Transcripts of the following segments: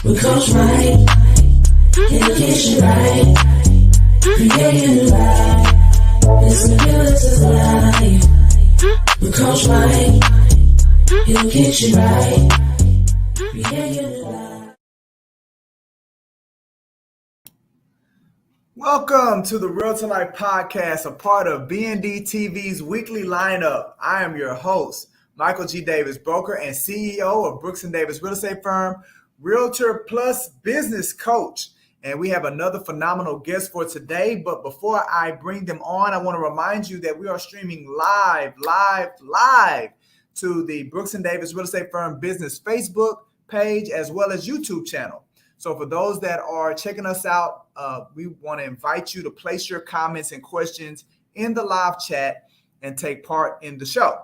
with Coach Mike. Education right, creating life. It's the Realtors life with Coach Mike. He'll get you right, creating life. Welcome to the Realtor Life Podcast, a part of BND TV's weekly lineup. I am your host, Michael G. Davis, broker and CEO of Brooks & Davis Real Estate Firm, Realtor Plus Business Coach. And we have another phenomenal guest for today. But before I bring them on, I want to remind you that we are streaming live to the Brooks & Davis Real Estate Firm Business Facebook page as well as YouTube channel. So for those that are checking us out, we want to invite you to place your comments and questions in the live chat and take part in the show.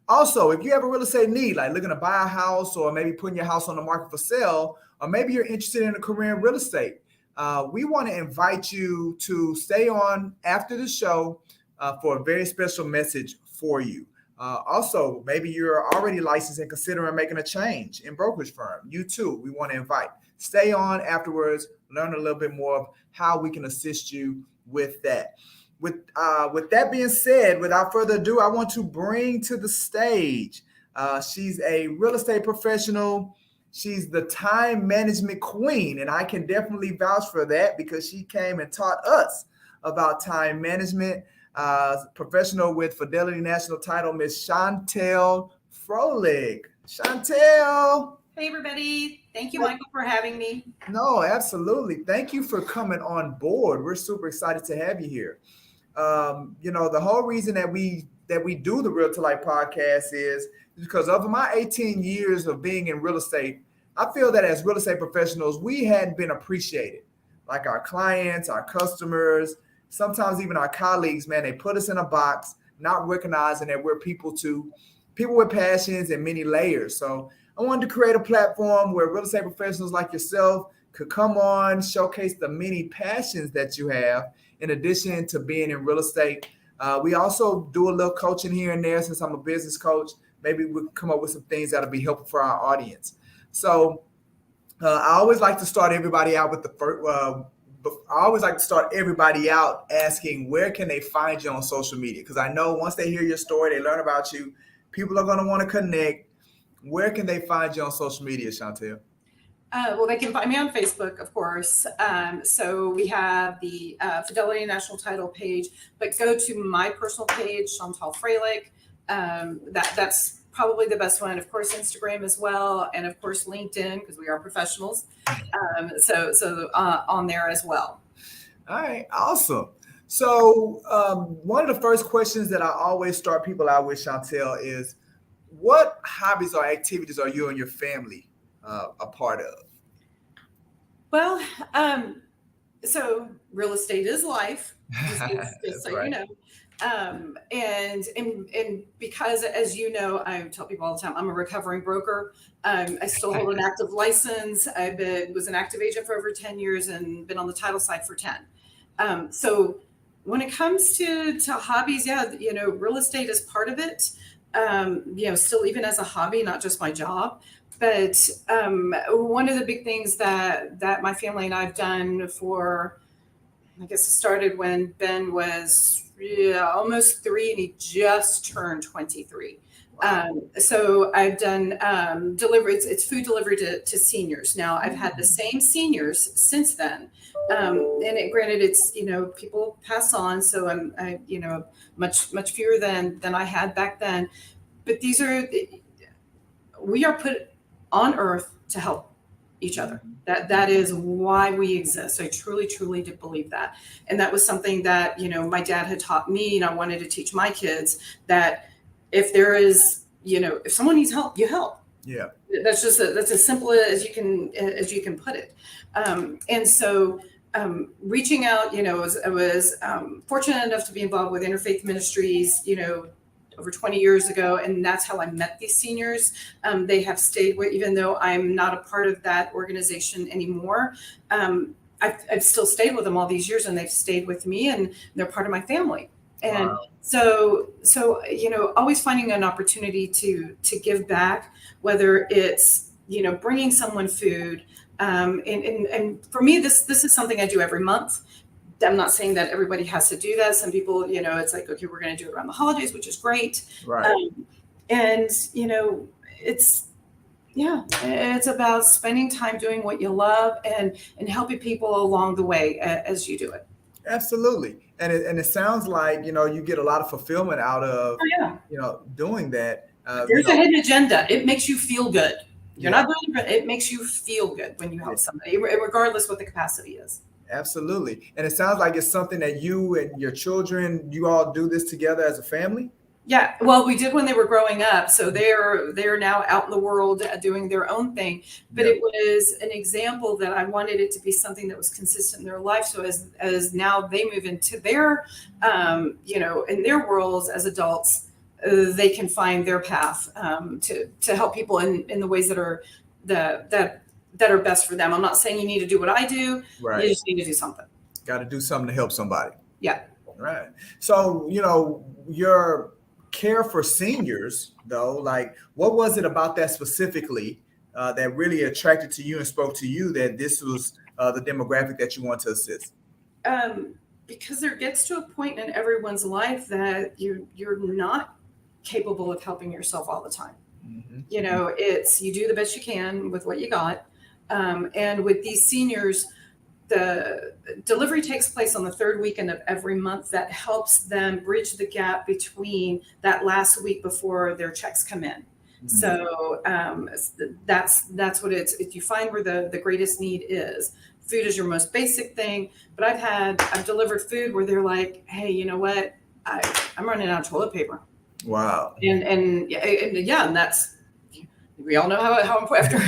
Also, if you have a real estate need, like looking to buy a house or maybe putting your house on the market for sale, or maybe you're interested in a career in real estate, we want to invite you to stay on after the show for a very special message for you. Also, maybe you're already licensed and considering making a change in brokerage firm. You too, we want to invite. Stay on afterwards, learn a little bit more of how we can assist you with that. With that being said, without further ado, I want to bring to the stage. She's a real estate professional. She's the time management queen, and I can definitely vouch for that because she came and taught us about time management. Professional with Fidelity National Title, Miss Chantal Froehlich. Chantal. Hey, everybody. Thank you, Michael, for having me. No, absolutely. Thank you for coming on board. We're super excited to have you here. The whole reason that we do the Realtor Life podcast is because over my 18 years of being in real estate, I feel that as real estate professionals, we hadn't been appreciated. Like our clients, our customers, sometimes even our colleagues, man, they put us in a box, not recognizing that we're people with passions and many layers. So I wanted to create a platform where real estate professionals like yourself could come on, showcase the many passions that you have in addition to being in real estate. We also do a little coaching here and there since I'm a business coach. Maybe we'll come up with some things that'll be helpful for our audience. So I always like to start everybody out with the first. I always like to start everybody out asking, where can they find you on social media? Because I know once they hear your story, they learn about you, people are going to want to connect. Where can they find you on social media, Chantal? Well, they can find me on Facebook, of course. So we have the Fidelity National Title page, but go to my personal page, Chantal Froehlich. That's probably the best one. Of course, Instagram as well, and of course, LinkedIn, because we are professionals. So on there as well. All right, awesome. So one of the first questions that I always start people out with, Chantal, is what hobbies or activities are you and your family a part of? Well, so real estate is life, just so right. You know. And because, as you know, I tell people all the time, I'm a recovering broker. I still hold an active license. Was an active agent for over 10 years and been on the title side for 10. So when it comes to hobbies, yeah, real estate is part of it. Still even as a hobby, not just my job. But one of the big things that my family and I've done for, I guess it started when Ben was almost 3 and he just turned 23. Wow. So I've done delivery. It's food delivery to seniors. Now I've had the same seniors since then. And granted, it's, people pass on. So I'm much fewer than I had back then. But we are put on earth to help each other. That is why we exist. I truly did believe that. And that was something that, my dad had taught me, and I wanted to teach my kids that if there is, if someone needs help, you help. Yeah. That's as simple as you can put it. And so reaching out, I was fortunate enough to be involved with Interfaith Ministries, over 20 years ago. And that's how I met these seniors. They have stayed with, even though I'm not a part of that organization anymore. I've still stayed with them all these years, and they've stayed with me, and they're part of my family. And wow. So always finding an opportunity to give back, whether it's bringing someone food. And for me, this is something I do every month. I'm not saying that everybody has to do that. Some people, it's like, okay, we're going to do it around the holidays, which is great. Right. And, it's about spending time doing what you love and helping people along the way as you do it. Absolutely. And it sounds like, you get a lot of fulfillment out of, doing that. There's a hidden agenda. It makes you feel good. You're Yeah. not doing it. It makes you feel good when you help somebody, regardless what the capacity is. Absolutely. And it sounds like it's something that you and your children, you all do this together as a family. Yeah, well, we did when they were growing up. So they're now out in the world doing their own thing. But it was an example that I wanted it to be something that was consistent in their life. So as now they move into their, in their worlds as adults, they can find their path to help people in the ways that are that are best for them. I'm not saying you need to do what I do. Right. You just need to do something. Got to do something to help somebody. Yeah. Right. So, your care for seniors, though, like, what was it about that specifically that really attracted to you and spoke to you that this was the demographic that you want to assist? Because there gets to a point in everyone's life that you're not capable of helping yourself all the time. Mm-hmm. You do the best you can with what you got. And with these seniors, the delivery takes place on the third weekend of every month. That helps them bridge the gap between that last week before their checks come in. Mm-hmm. So that's what if you find where the greatest need is. Food is your most basic thing, but I've delivered food where they're like, hey, you know what? I'm running out of toilet paper. Wow. And that's, we all know how important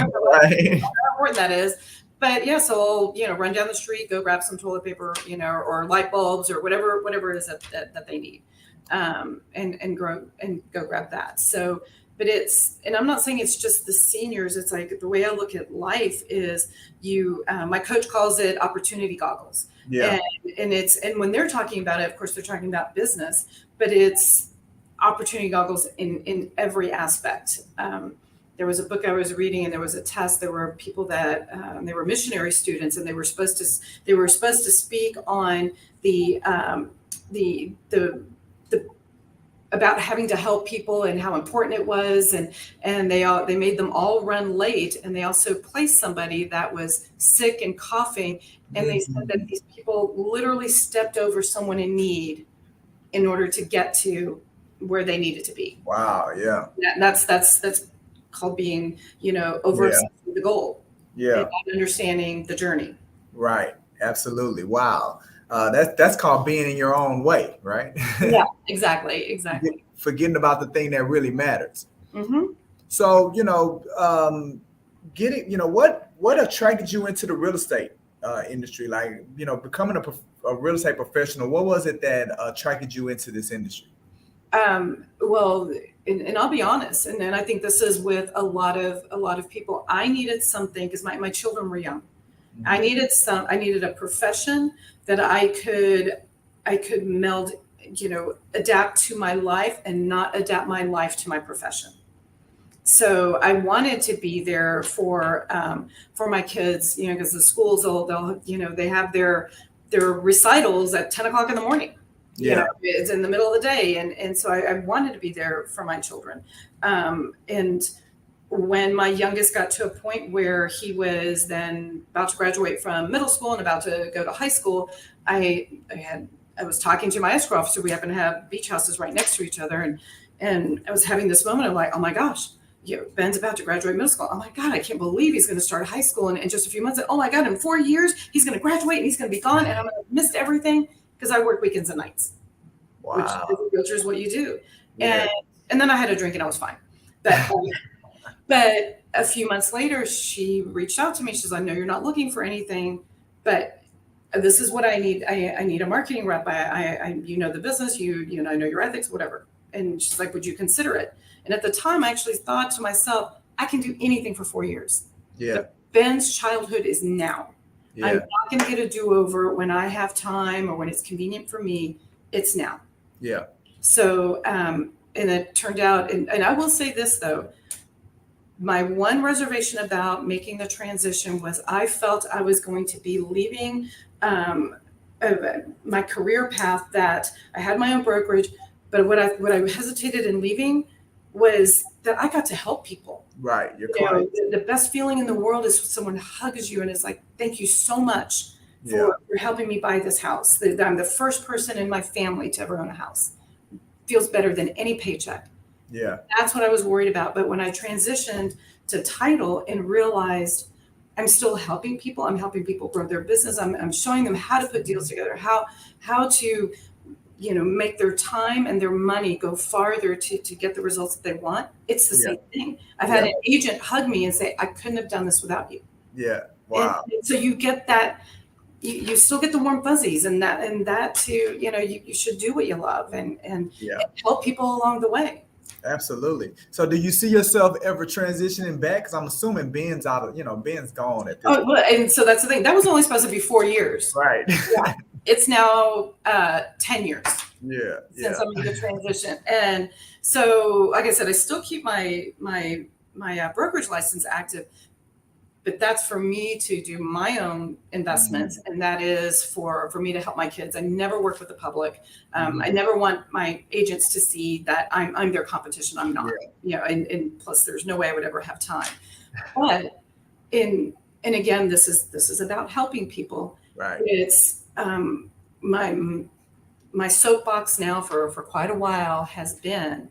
that is. But yeah, so I'll, run down the street, go grab some toilet paper, or light bulbs or whatever it is that they need, and go grab that. So, but and I'm not saying it's just the seniors. It's like the way I look at life is my coach calls it opportunity goggles. Yeah. And when they're talking about it, of course, they're talking about business, but it's opportunity goggles in every aspect. There was a book I was reading, and there was a test. There were people that they were missionary students, and they were supposed to speak on the about having to help people and how important it was, and they made them all run late, and they also placed somebody that was sick and coughing, and they said that these people literally stepped over someone in need in order to get to where they needed to be. Wow. Yeah. And that's called being, over the goal. Yeah. And not understanding the journey. Right. Absolutely. Wow. That's called being in your own way, right? Yeah, exactly. Forgetting about the thing that really matters. Mm-hmm. So, what attracted you into the real estate industry? Like, becoming a real estate professional, what was it that attracted you into this industry? Well, and I'll be honest, and I think this is with a lot of people. I needed something because my children were young. Mm-hmm. I needed a profession that I could meld, adapt to my life and not adapt my life to my profession. So I wanted to be there for my kids, because the schools they'll they have their recitals at 10 o'clock in the morning. Yeah. It's in the middle of the day. And so I wanted to be there for my children. And when my youngest got to a point where he was then about to graduate from middle school and about to go to high school, I was talking to my escrow officer. We happen to have beach houses right next to each other. And I was having this moment of like, oh my gosh, Ben's about to graduate middle school. Oh my God, I can't believe he's going to start high school in just a few months. Oh my God, in 4 years, he's going to graduate and he's going to be gone. And I'm going to miss everything. Because I work weekends and nights, which as a realtor is what you do. Yeah. And then I had a drink and I was fine. But a few months later, she reached out to me. She says, I know you're not looking for anything, but this is what I need. I need a marketing rep. I the business, I know your ethics, whatever. And she's like, would you consider it? And at the time, I actually thought to myself, I can do anything for 4 years. Yeah. Ben's childhood is now. Yeah. I'm not going to get a do-over when I have time or when it's convenient for me. It's now. Yeah. So, and it turned out, and I will say this though, My one reservation about making the transition was I felt I was going to be leaving my career path, that I had my own brokerage, but what I hesitated in leaving was that I got to help people. Right. Your You know, client. the best feeling in the world is when someone hugs you and is like, thank you so much for helping me buy this house. That I'm the first person in my family to ever own a house. Feels better than any paycheck. Yeah. That's what I was worried about. But when I transitioned to title and realized I'm still helping people, I'm helping people grow their business. I'm showing them how to put deals together, how to, you know, make their time and their money go farther to get the results that they want. It's the same thing. I've had an agent hug me and say, I couldn't have done this without you. Yeah. Wow. And so you get that, you still get the warm fuzzies, and that too, you know, you should do what you love and help people along the way. Absolutely. So do you see yourself ever transitioning back? Because I'm assuming Ben's Ben's gone at this point. Well, and so that's the thing. That was only supposed to be 4 years. Right. Yeah. It's now 10 years. Yeah. Since I'm in the transition. And so, like I said, I still keep my brokerage license active, but that's for me to do my own investments. And that is for me to help my kids. I never work with the public. I never want my agents to see that I'm their competition. I'm not, you know, and plus there's no way I would ever have time. But and again, this is about helping people. Right. It's my soapbox now for quite a while has been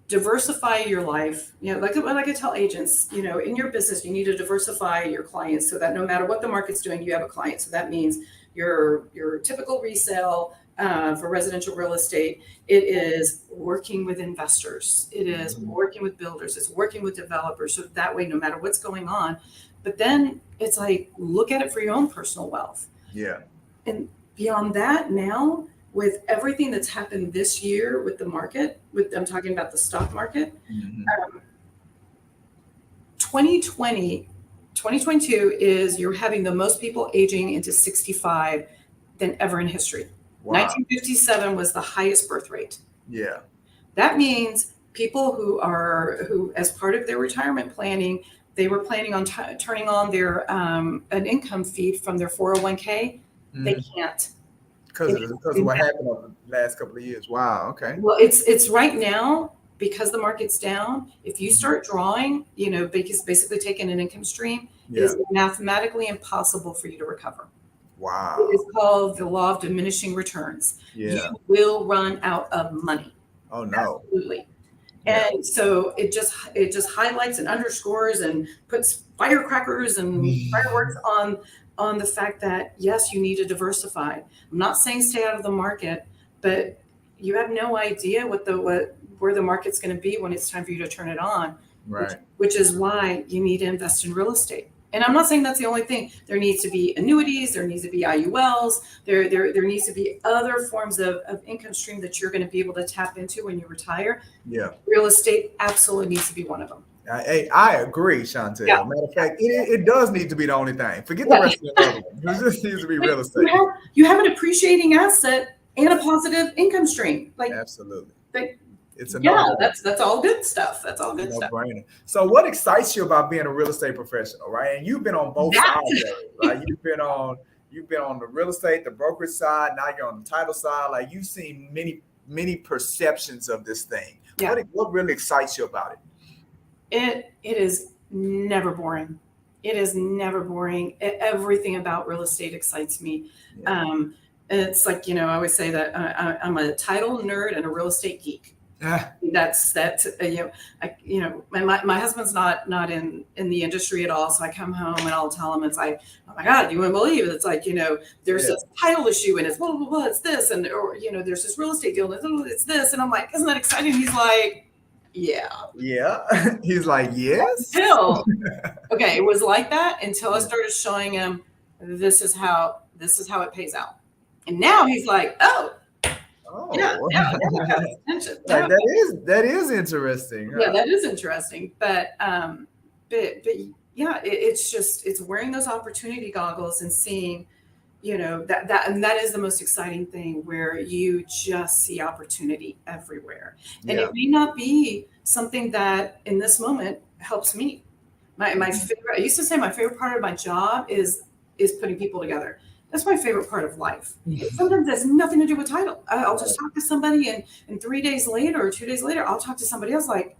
diversify your life. You know, like I tell agents, you know, in your business, you need to diversify your clients so that no matter what the market's doing, you have a client. So that means your typical resale for residential real estate, it is working with investors. It is working with builders. It's working with developers. So that way, no matter what's going on, but then it's like, look at it for your own personal wealth. Yeah. And beyond that, now with everything that's happened this year with the market, I'm talking about the stock market, 2022 is you're having the most people aging into 65 than ever in history. Wow. 1957 was the highest birth rate. Yeah. That means people who as part of their retirement planning, they were planning on turning on their an income feed from their 401k. They can't. Because of what happened over the last couple of years. Wow. Okay. Well, it's right now, because the market's down. If you start drawing, you know, because basically taking an income stream, it is mathematically impossible for you to recover. Wow. It is called the law of diminishing returns. Yeah. You will run out of money. Oh no. Absolutely. And so it just highlights and underscores and puts firecrackers and fireworks on the fact that, yes, you need to diversify. I'm not saying stay out of the market, but you have no idea where the market's going to be when it's time for you to turn it on. Right. Which is why you need to invest in real estate. And I'm not saying that's the only thing. There needs to be annuities. There needs to be IULs. There needs to be other forms of income stream that you're going to be able to tap into when you retire. Yeah. Real estate absolutely needs to be one of them. I agree, Chantal. Yeah. Matter of fact, it does need to be the only thing. Forget the rest of the other ones. It just needs to be real estate. You have an appreciating asset and a positive income stream. Like, absolutely. It's that's all good stuff. That's all good stuff. Brainer. So what excites you about being a real estate professional, right? And you've been on both sides of it, right? You've been on the real estate, the brokerage side. Now you're on the title side. Like, you've seen many perceptions of this thing. Yeah. What really excites you about it? It is never boring. It is never boring. Everything about real estate excites me. Yeah. It's like, you know, I always say that I'm a title nerd and a real estate geek. That's you know, my husband's not in the industry at all. So I come home and I'll tell him, it's like, oh my God, you wouldn't believe it. It's like, you know, there's this title issue and it's blah, blah, blah, it's this. And, or, you know, there's this real estate deal and it's this. And I'm like, isn't that exciting? He's like, yeah. He's like, yes. Okay. It was like that until I started showing him, this is how it pays out. And now he's like, oh, yeah, attention. Like, that is interesting. Right? Yeah, that is interesting. But yeah, it's wearing those opportunity goggles and seeing, that is the most exciting thing, where you just see opportunity everywhere. And Yeah. it may not be something that in this moment helps me. My favorite, I used to say my favorite part of my job is putting people together. That's my favorite part of life. It sometimes has nothing to do with title. I'll just talk to somebody, and 3 days later or 2 days later, I'll talk to somebody else like,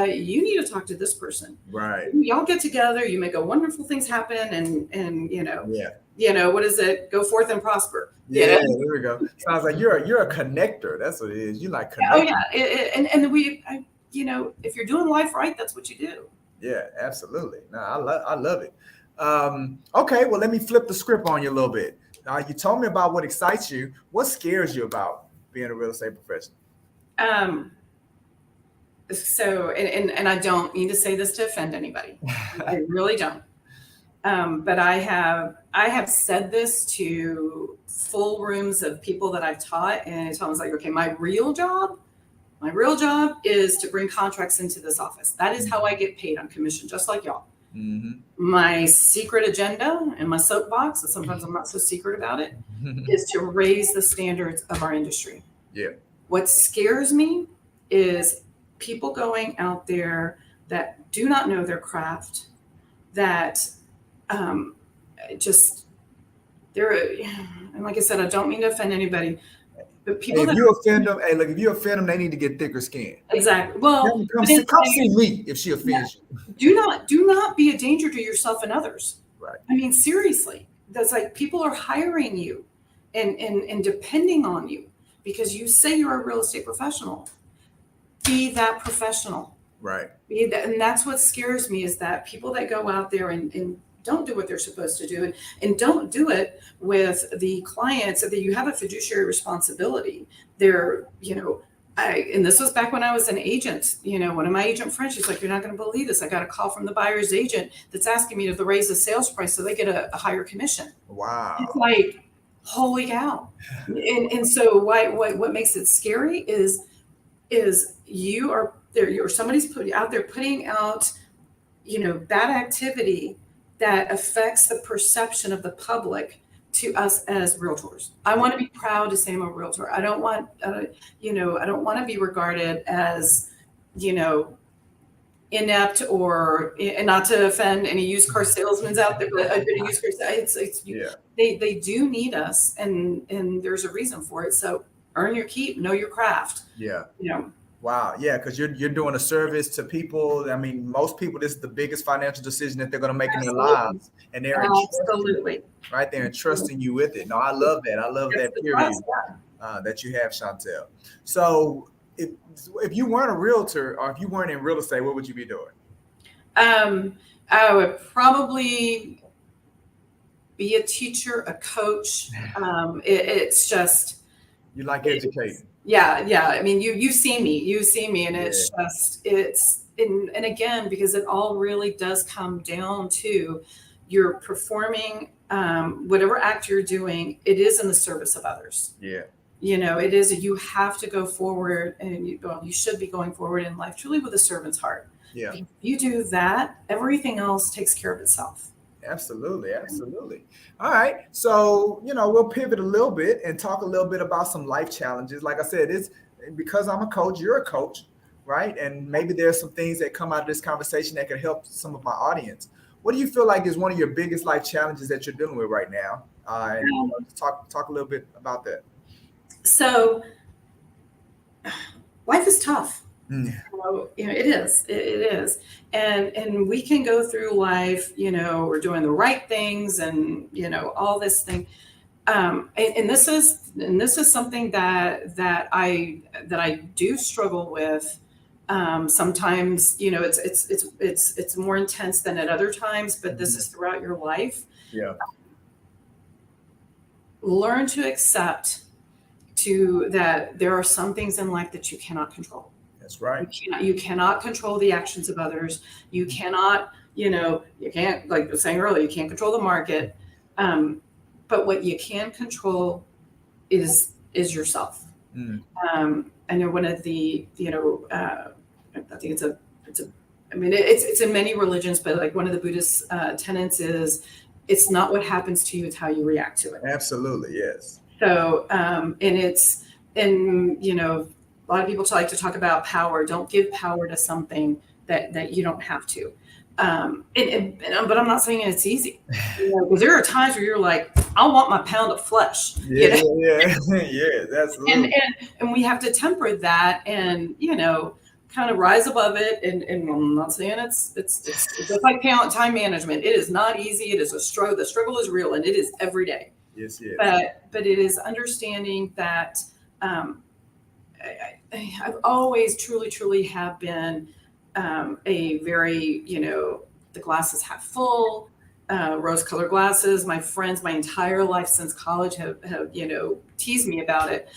you need to talk to this person. Right. Y'all get together, you make wonderful things happen, and Yeah. what is it? Go forth and prosper. Yeah, there we go. Sounds like you're a connector. That's what it is. You like connecting. Oh yeah, if you're doing life right, that's what you do. Yeah, absolutely. No, I love it. Okay, well, let me flip the script on you a little bit. You told me about what excites you. What scares you about being a real estate professional? So, and I don't mean to say this to offend anybody. I really don't. But I have said this to full rooms of people that I've taught, and it's almost like, okay, my real job is to bring contracts into this office. That is how I get paid on commission, just like y'all. Mm-hmm. My secret agenda and my soapbox, and sometimes I'm not so secret about it, is to raise the standards of our industry. Yeah. What scares me is people going out there that do not know their craft, that and like I said, I don't mean to offend anybody, but people. Hey, if you offend them, they need to get thicker skin. Exactly. Well, come see me if she offends you. Do not be a danger to yourself and others. Right. I mean, seriously, that's like people are hiring you and depending on you because you say you're a real estate professional. Be that professional. Right. And that's what scares me, is that people that go out there and don't do what they're supposed to do, and don't do it with the clients, that you have a fiduciary responsibility. And this was back when I was an agent. One of my agent friends, she's like, you're not going to believe this. I got a call from the buyer's agent that's asking me to raise the sales price so they get a higher commission. Wow. It's like, holy cow. And so what makes it scary is you are there, or somebody's out there putting out, bad activity that affects the perception of the public to us as realtors. I want to be proud to say I'm a realtor. I don't want, I don't want to be regarded as, inept, or, and not to offend any used car salesmen out there, but they do need us, and there's a reason for it. So earn your keep, know your craft. Yeah. Wow. Yeah. Because you're doing a service to people. I mean, most people, this is the biggest financial decision that they're going to make in their lives. And they're right there, entrusting you with it. No, I love that. I love that period that you have, Chantal. So if you weren't a realtor, or if you weren't in real estate, what would you be doing? I would probably be a teacher, a coach. It's just, you like educating. Yeah. I mean, you see me, and it's just, and again, because it all really does come down to you're performing, whatever act you're doing, it is in the service of others. Yeah. It is, you have to go forward, and you should be going forward in life truly with a servant's heart. Yeah. If you do that, everything else takes care of itself. Absolutely. All right. So, we'll pivot a little bit and talk a little bit about some life challenges. Like I said, it's because I'm a coach, you're a coach, right? And maybe there's some things that come out of this conversation that could help some of my audience. What do you feel like is one of your biggest life challenges that you're dealing with right now? And talk a little bit about that. So life is tough. It is. And we can go through life, we're doing the right things, and, all this thing. And this is something that I do struggle with. Sometimes, it's more intense than at other times, but this is throughout your life. Yeah. Learn to accept that there are some things in life that you cannot control. That's right. You cannot control the actions of others. You cannot, you can't, like I was saying earlier, you can't control the market. But what you can control is yourself. I know one of the, I think it's in many religions, but like one of the Buddhist tenets is It's not what happens to you, it's how you react to it. Absolutely, yes. So, and you know, a lot of people like to talk about power. Don't give power to something that you don't have to. But I'm not saying it's easy, because there are times where you're like, I want my pound of flesh. Yeah, yeah, absolutely. And we have to temper that, and kind of rise above it. And I'm not saying it's just like time management. It is not easy. It is a struggle. The struggle is real, and it is every day. Yes, yes. But it is understanding that I've always truly have been a very, the glasses half full, rose-colored glasses. My friends, my entire life since college have teased me about it,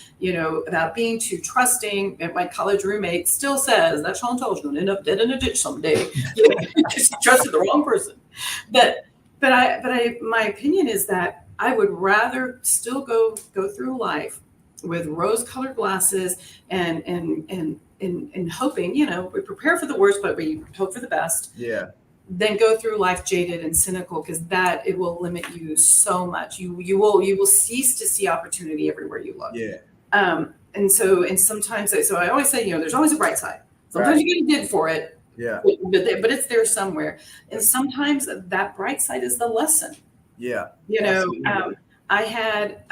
about being too trusting. And my college roommate still says that Chantal's going to end up dead in a ditch someday. Because she trusted the wrong person. But my opinion is that I would rather still go through life with rose-colored glasses and hoping, we prepare for the worst, but we hope for the best. Yeah. Then go through life jaded and cynical, because that it will limit you so much. You will cease to see opportunity everywhere you look. Yeah. And sometimes, so I always say, there's always a bright side. Sometimes you get a dig for it. Yeah. But it's there somewhere. And sometimes that bright side is the lesson. Yeah. I had,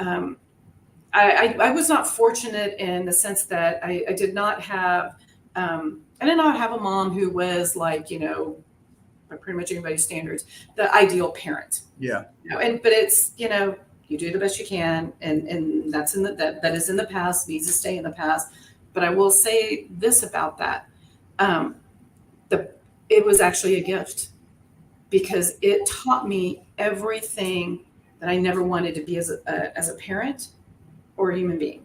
I was not fortunate in the sense that I did not have, a mom who was like, by pretty much anybody's standards, the ideal parent. Yeah. But it's, you do the best you can, and that's that is in the past, needs to stay in the past. But I will say this about that. It was actually a gift, because it taught me everything that I never wanted to be as a parent or a human being.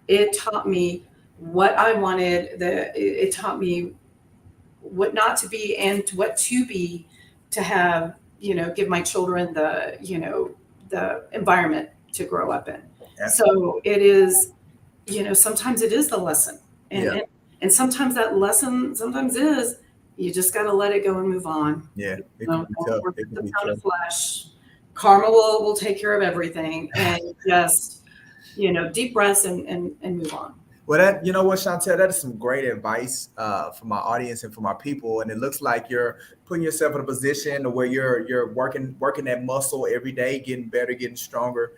It taught me what I wanted. It taught me what not to be and what to be, to have, give my children the environment to grow up in. So it is, sometimes it is the lesson. And sometimes that lesson is, you just got to let it go and move on. Yeah. The pound of flesh. Karma will take care of everything, and just, deep breaths and move on. Well, that, Chantal, that is some great advice for my audience and for my people. And it looks like you're putting yourself in a position where you're working that muscle every day, getting better, getting stronger,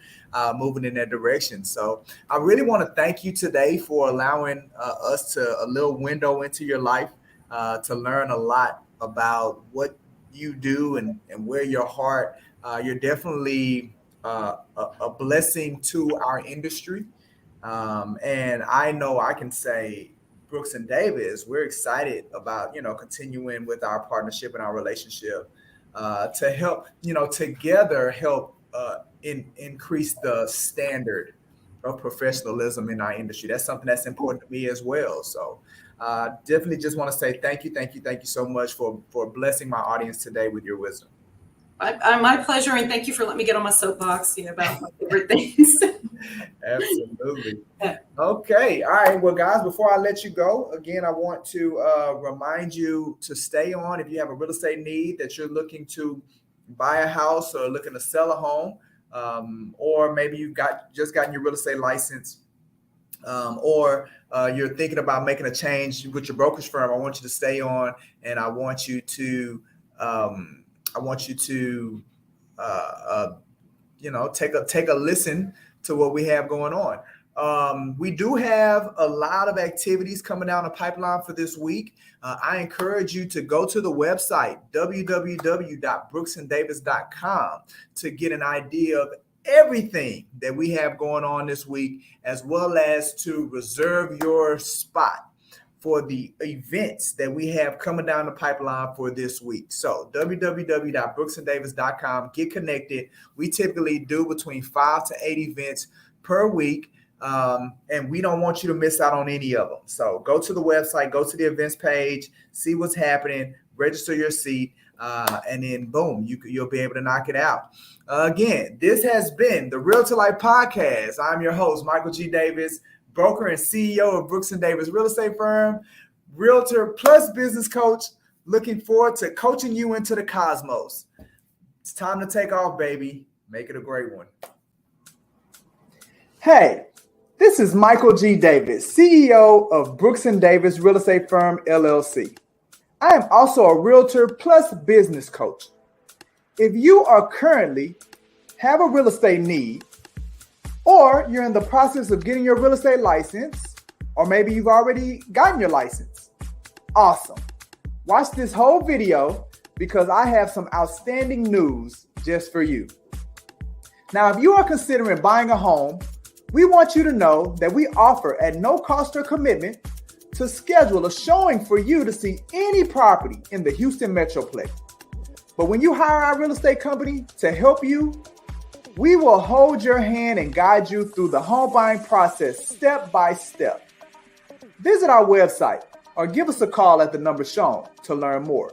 moving in that direction. So I really want to thank you today for allowing us a little window into your life, to learn a lot about what you do and where your heart. You're definitely a blessing to our industry. And I know I can say, Brooks and Davis, we're excited about, continuing with our partnership and our relationship to help, together help increase the standard of professionalism in our industry. That's something that's important to me as well. So definitely just want to say thank you so much for blessing my audience today with your wisdom. My pleasure, and thank you for letting me get on my soapbox, about my favorite things. Absolutely. Okay. All right. Well, guys, before I let you go, again, I want to remind you to stay on. If you have a real estate need that you're looking to buy a house or looking to sell a home, or maybe you've just gotten your real estate license, or you're thinking about making a change with your brokerage firm, I want you to stay on, and I want you to take a listen to what we have going on. We do have a lot of activities coming down the pipeline for this week. I encourage you to go to the website, www.brooksanddavis.com, to get an idea of everything that we have going on this week, as well as to reserve your spot for the events that we have coming down the pipeline for this week. So www.brooksanddavis.com, get connected. We typically do between 5 to 8 events per week. And we don't want you to miss out on any of them. So go to the website, go to the events page, see what's happening, register your seat, and then boom, you'll be able to knock it out. Again, this has been the Realtor Life Podcast. I'm your host, Michael G. Davis, broker and CEO of Brooks and Davis Real Estate Firm, realtor plus business coach, looking forward to coaching you into the cosmos. It's time to take off, baby. Make it a great one. Hey, this is Michael G. Davis, CEO of Brooks & Davis Real Estate Firm, LLC. I am also a realtor plus business coach. If you are currently have a real estate need, or you're in the process of getting your real estate license, or maybe you've already gotten your license, awesome. Watch this whole video because I have some outstanding news just for you. Now, if you are considering buying a home, we want you to know that we offer at no cost or commitment to schedule a showing for you to see any property in the Houston Metroplex. But when you hire our real estate company to help you, we will hold your hand and guide you through the home buying process step by step. Visit our website or give us a call at the number shown to learn more.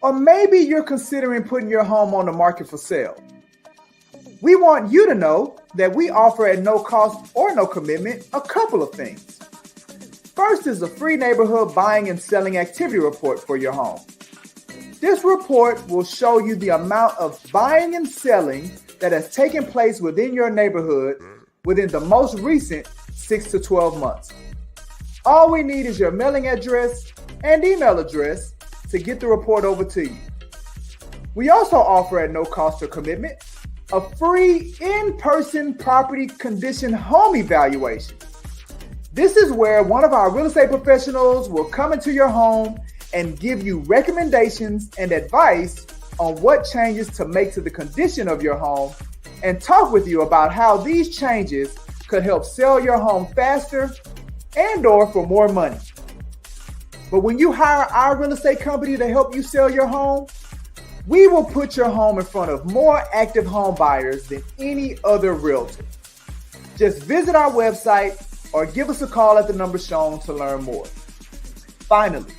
Or maybe you're considering putting your home on the market for sale. We want you to know that we offer at no cost or no commitment a couple of things. First is a free neighborhood buying and selling activity report for your home. This report will show you the amount of buying and selling that has taken place within your neighborhood within the most recent 6 to 12 months. All we need is your mailing address and email address to get the report over to you. We also offer at no cost or commitment a free in-person property condition home evaluation. This is where one of our real estate professionals will come into your home and give you recommendations and advice on what changes to make to the condition of your home and talk with you about how these changes could help sell your home faster and or for more money. But when you hire our real estate company to help you sell your home, we will put your home in front of more active home buyers than any other realtor. Just visit our website or give us a call at the number shown to learn more. Finally,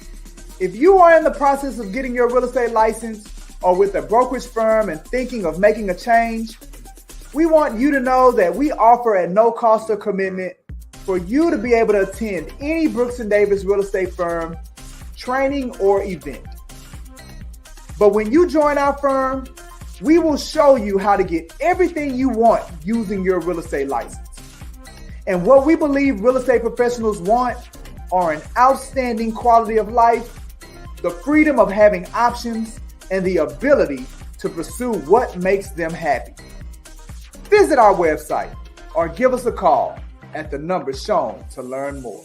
if you are in the process of getting your real estate license or with a brokerage firm and thinking of making a change, we want you to know that we offer at no cost or commitment for you to be able to attend any Brooks & Davis real estate firm training or event. But when you join our firm, we will show you how to get everything you want using your real estate license. And what we believe real estate professionals want are an outstanding quality of life, the freedom of having options, and the ability to pursue what makes them happy. Visit our website or give us a call at the number shown to learn more.